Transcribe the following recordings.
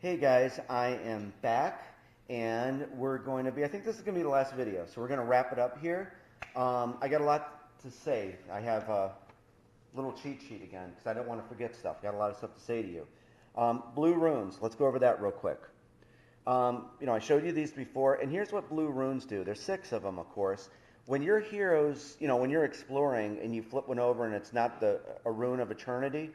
Hey guys, I am back and we're going to be, I think this is going to be the last video, so we're going to wrap it up here. I got a lot to say. I have a little cheat sheet again because I don't want to forget stuff. Got a lot of stuff to say to you. Blue runes, let's go over that real quick. I showed you these before, and here's what blue runes do. There's 6 of them, of course. When your heroes, when you're exploring and you flip one over and it's not a rune of eternity,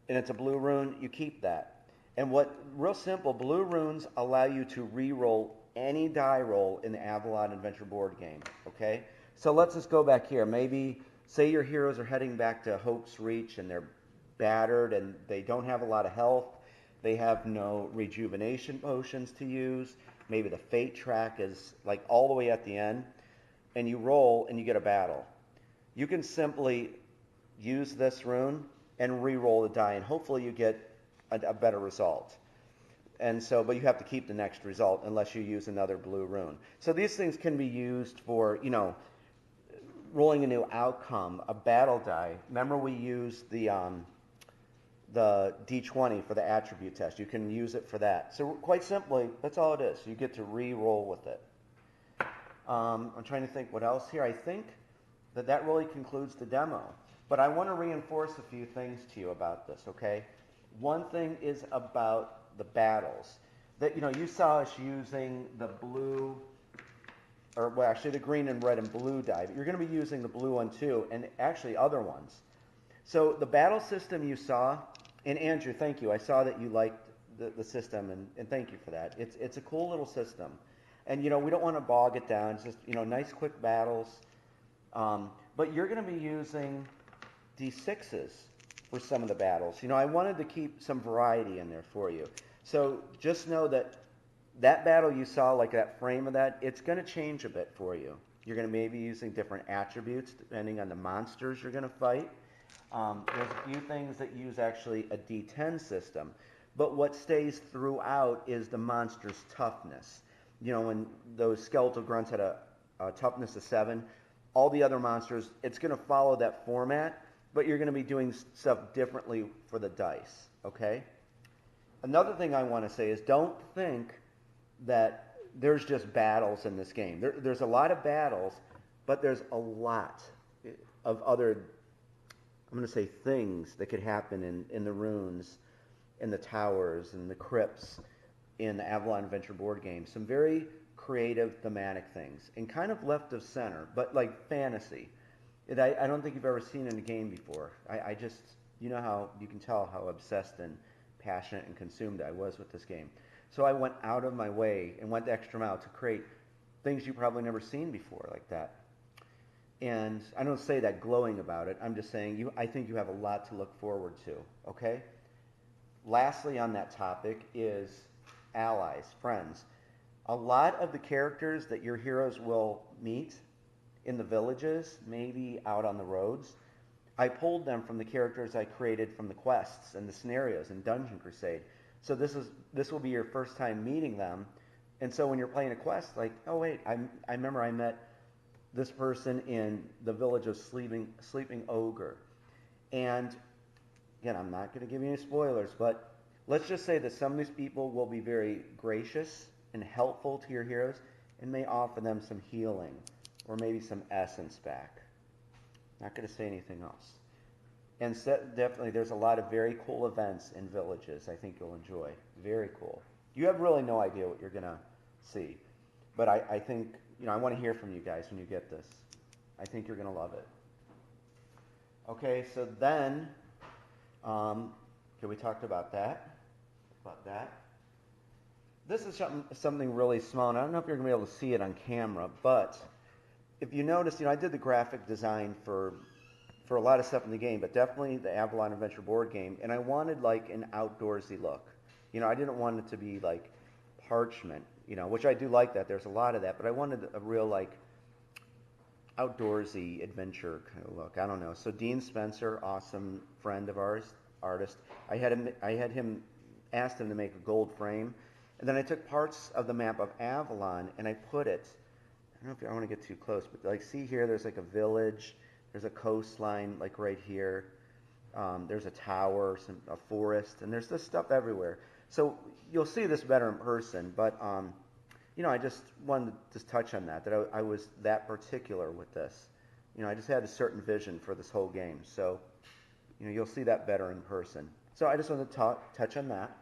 and it's a blue rune, you keep that. And real simple, blue runes allow you to re-roll any die roll in the Avalon Adventure board game, okay? So let's just go back here. Maybe, say your heroes are heading back to Hope's Reach and they're battered and they don't have a lot of health. They have no rejuvenation potions to use. Maybe the fate track is like all the way at the end. And you roll and you get a battle. You can simply use this rune and re-roll the die, and hopefully you get a better result. And so, but you have to keep the next result unless you use another blue rune. So these things can be used for, rolling a new outcome, a battle die. Remember we used the D20 for the attribute test. You can use it for that. So quite simply, that's all it is. You get to re-roll with it. I'm trying to think what else here. I think that really concludes the demo. But I want to reinforce a few things to you about this, okay? One thing is about the battles. That, you saw us using the blue, or well, actually the green and red and blue die, but you're going to be using the blue one too, and actually other ones. So the battle system you saw, and Andrew, thank you. I saw that you liked the system, and thank you for that. It's a cool little system. And, we don't want to bog it down. It's just, nice quick battles. But you're going to be using D6s for some of the battles. I wanted to keep some variety in there for you. So just know that battle you saw, like that frame of that, it's going to change a bit for you. You're going to maybe using different attributes depending on the monsters you're going to fight. There's a few things that use actually a D10 system. But what stays throughout is the monster's toughness. When those skeletal grunts had a toughness of 7, all the other monsters, it's going to follow that format, but you're going to be doing stuff differently for the dice, okay? Another thing I want to say is don't think that there's just battles in this game. There's a lot of battles, but there's a lot of other, I'm going to say, things that could happen in the runes, in the towers, in the crypts, in the Avalon Adventure board game. Some very creative thematic things, and kind of left of center, but like fantasy. I don't think you've ever seen in a game before. I just, how you can tell how obsessed and passionate and consumed I was with this game. So I went out of my way and went the extra mile to create things you've probably never seen before like that. And I don't say that glowing about it. I'm just saying I think you have a lot to look forward to, okay? Lastly on that topic is allies, friends. A lot of the characters that your heroes will meet in the villages, maybe out on the roads, I pulled them from the characters I created from the quests and the scenarios in Dungeon Crusade. So this will be your first time meeting them. And so when you're playing a quest, like, oh wait, I remember I met this person in the village of Sleeping Ogre. And again, I'm not going to give you any spoilers, but let's just say that some of these people will be very gracious and helpful to your heroes and may offer them some healing or maybe some essence back. Not going to say anything else. And definitely there's a lot of very cool events in villages I think you'll enjoy. Very cool. You have really no idea what you're going to see. But I think, I want to hear from you guys when you get this. I think you're going to love it. Okay, so then, we talked about that. This is something really small, and I don't know if you're going to be able to see it on camera, but if you notice, I did the graphic design for a lot of stuff in the game, but definitely the Avalon Adventure board game, and I wanted like an outdoorsy look. I didn't want it to be like parchment, which I do like that. There's a lot of that, but I wanted a real like outdoorsy adventure kind of look. I don't know. So Dean Spencer, awesome friend of ours, artist, I had him asked him to make a gold frame, and then I took parts of the map of Avalon and I put it, I don't know if I want to get too close, but like see here, there's like a village, there's a coastline like right here, There's a tower, a forest, and there's this stuff everywhere. So you'll see this better in person, but I just wanted to just touch on that I was that particular with this. I just had a certain vision for this whole game. So, you'll see that better in person. So I just wanted to touch on that.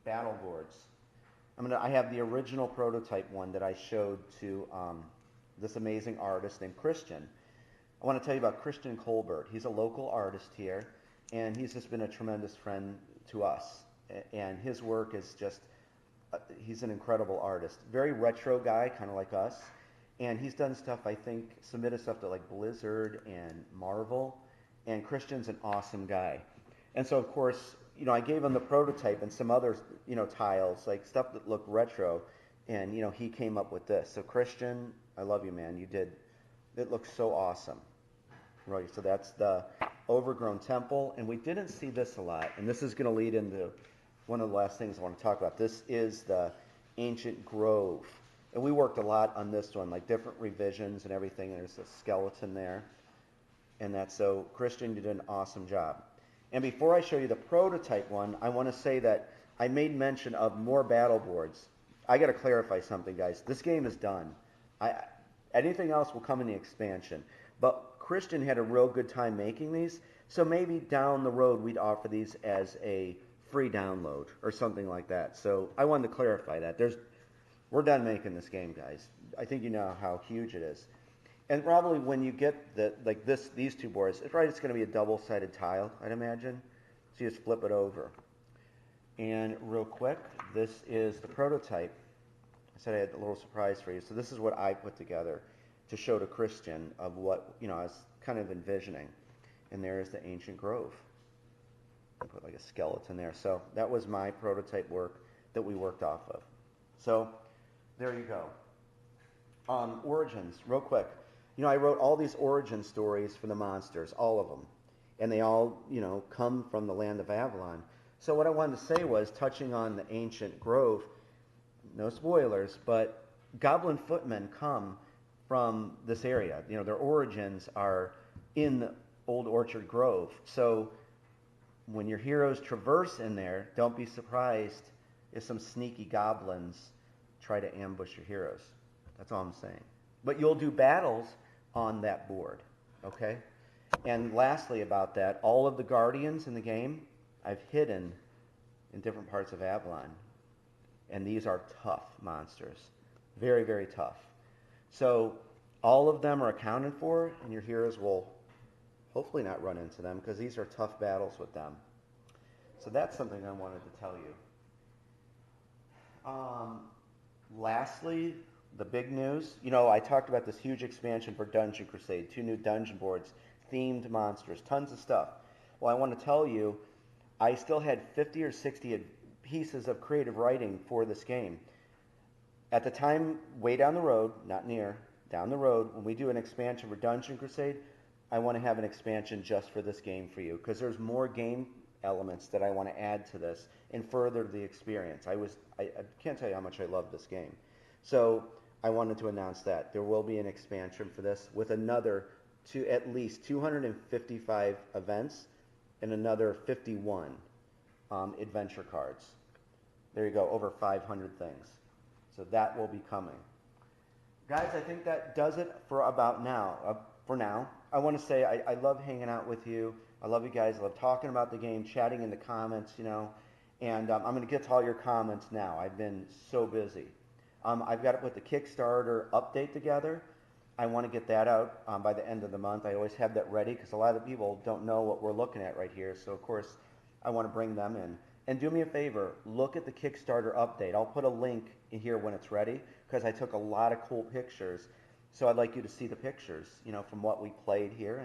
Battle boards. I have the original prototype one that I showed to this amazing artist named Christian. I want to tell you about Christian Colbert. He's a local artist here, and he's just been a tremendous friend to us. And his work is just, he's an incredible artist. Very retro guy, kind of like us. And he's done stuff, I think, submitted stuff to like Blizzard and Marvel. And Christian's an awesome guy. And so, of course, I gave him the prototype and some other, tiles, like stuff that looked retro. And, he came up with this. So, Christian, I love you, man. It looks so awesome. Right, so that's the overgrown temple. And we didn't see this a lot. And this is going to lead into one of the last things I want to talk about. This is the ancient grove. And we worked a lot on this one, like different revisions and everything. And there's a skeleton there. And that's so, Christian, you did an awesome job. And before I show you the prototype one, I want to say that I made mention of more battle boards. I got to clarify something, guys. This game is done. Anything else will come in the expansion. But Christian had a real good time making these, so maybe down the road we'd offer these as a free download or something like that. So I wanted to clarify that. We're done making this game, guys. I think you know how huge it is. And probably when you get these two boards, it's going to be a double-sided tile, I'd imagine. So you just flip it over. And real quick, this is the prototype. I said I had a little surprise for you. So this is what I put together to show to Christian of what, I was kind of envisioning. And there is the ancient grove. I put like a skeleton there. So that was my prototype work that we worked off of. So there you go. Origins, real quick. I wrote all these origin stories for the monsters, all of them. And they all, come from the land of Avalon. So what I wanted to say was, touching on the ancient grove, no spoilers, but goblin footmen come from this area. Their origins are in the Old Orchard Grove. So when your heroes traverse in there, don't be surprised if some sneaky goblins try to ambush your heroes. That's all I'm saying. But you'll do battles on that board, okay? And lastly about that, all of the guardians in the game, I've hidden in different parts of Avalon. And these are tough monsters. Very, very tough. So all of them are accounted for, and your heroes will hopefully not run into them, because these are tough battles with them. So that's something I wanted to tell you. Lastly, the big news. I talked about this huge expansion for Dungeon Crusade, 2 new dungeon boards, themed monsters, tons of stuff. Well, I want to tell you, I still had 50 or 60 pieces of creative writing for this game. At the time, way down the road, not near, down the road, when we do an expansion for Dungeon Crusade, I want to have an expansion just for this game for you, because there's more game elements that I want to add to this and further the experience. I can't tell you how much I love this game. So I wanted to announce that there will be an expansion for this with another at least 255 events and another 51 adventure cards. There you go, over 500 things. So that will be coming. Guys, I think that does it for about now. For now, I want to say I love hanging out with you. I love you guys. I love talking about the game, chatting in the comments, And I'm going to get to all your comments now. I've been so busy. I've got to put the Kickstarter update together. I want to get that out by the end of the month. I always have that ready because a lot of people don't know what we're looking at right here. So, of course, I want to bring them in. And do me a favor, look at the Kickstarter update. I'll put a link in here when it's ready because I took a lot of cool pictures. So I'd like you to see the pictures, from what we played here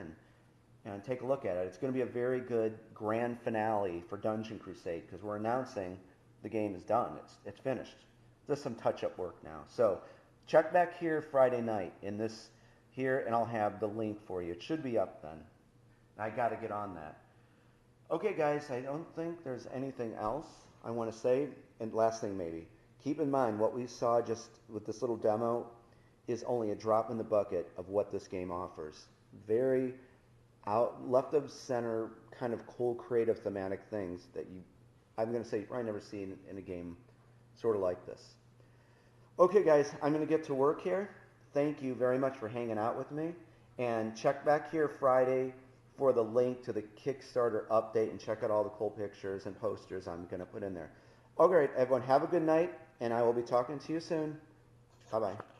and take a look at it. It's going to be a very good grand finale for Dungeon Crusade because we're announcing the game is done. It's finished. Just some touch-up work now. So check back here Friday night in this here, and I'll have the link for you. It should be up then. I got to get on that. Okay, guys, I don't think there's anything else I want to say. And last thing maybe, keep in mind what we saw just with this little demo is only a drop in the bucket of what this game offers. left of center, kind of cool, creative, thematic things that I'm going to say, probably never seen in a game sort of like this. Okay, guys, I'm going to get to work here. Thank you very much for hanging out with me. And check back here Friday for the link to the Kickstarter update and check out all the cool pictures and posters I'm going to put in there. All right, everyone, have a good night, and I will be talking to you soon. Bye-bye.